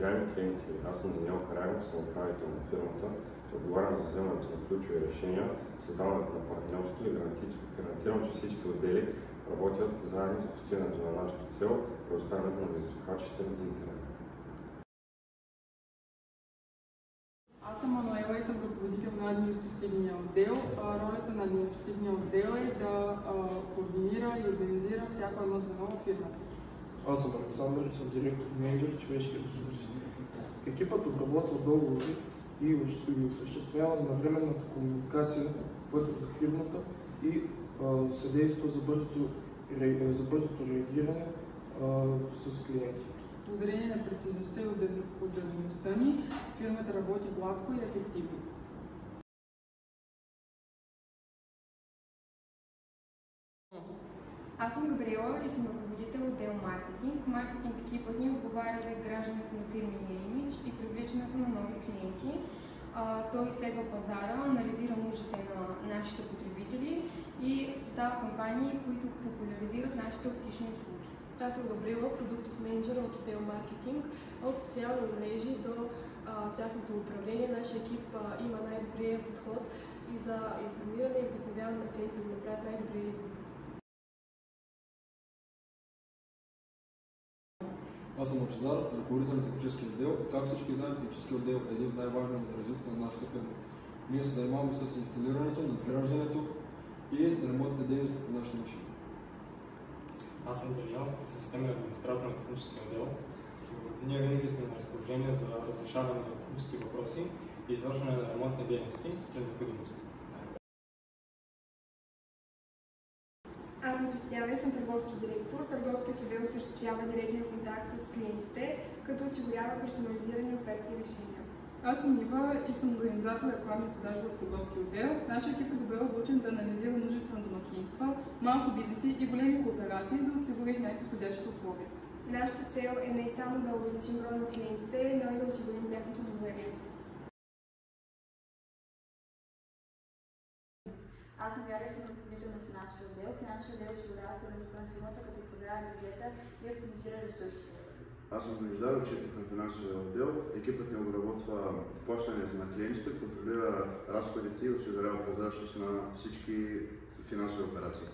Уважаеми клиенти, аз съм Даниел Карагов, съм управител на фирмата. Отговарям за вземането на ключови решения, създаването на партньорство и гарантирам, че всички отдели работят заедно за постигането на нашата цел, предоставянето на висококачествен интернет. Аз съм Мануела и съм ръководител на административния отдел. Ролята на административния отдел е да координира и организира всяко едно звено в фирмата. Аз съм Александър и съм директор менеджер човешки ресурси. Екипът обработва договори и осъществява навременната комуникация вътре в фирмата и съдейства за бързото реагиране с клиенти. Благодарение на прецизността и отдадеността ни, фирмата работи гладко и ефективно. Аз съм Габриела и съм ръководител отдел маркетинг. Маркетинг екипът ни отговаря за изграждането на фирмения имидж и привличането на нови клиенти. Той изследва пазара, анализира нуждите на нашите потребители и създава кампании, които популяризират нашите оптични услуги. Аз съм Габриела, продуктов менеджер от отдел маркетинг. От социални мрежи до тяхното управление, нашия екип има най-добрия подход и за информиране и вдъхновяване на клиентите да направят най-добрия избор. Аз съм Лъчезар, ръководител на техническия отдел. Както всички знаем, техническия отдел е един от най-важните за развитието на нашата фирма. Ние се занимаваме с инсталирането, надграждането и ремонтните дейности по нашите машини. Аз съм Даниел и съм системен администратор на техническия отдел. Ние винаги сме на разположение за разрешаване на технически въпроси и извършване на ремонтни дейности при необходимост. Аз съм Кристияна и съм търговски директор. Търговският отдел осъществява директния контакт с клиентите, като осигурява персонализирани оферти и решения. Аз съм Ива и съм организатор рекламни продажби в търговски отдел. Нашия екип е добре обучен да анализира нуждите на домакинства, малки бизнеси и големи кооперации, за да осигури най-подходящите условия. Нашата цел е не само да увеличим броя на клиентите, но и да осигурим тяхното доверие. Аз съм Вяра и съм ръководител на финансовия отдел. Финансовия отдел осигурява стабилността на фирмата, като управлява бюджета и оптимизира ресурсите. Аз съм Веждар, учетник на финансовия отдел. Екипът ни обработва плащанията на клиентите, контролира разходите и осигурява прозрачност на всички финансови операции.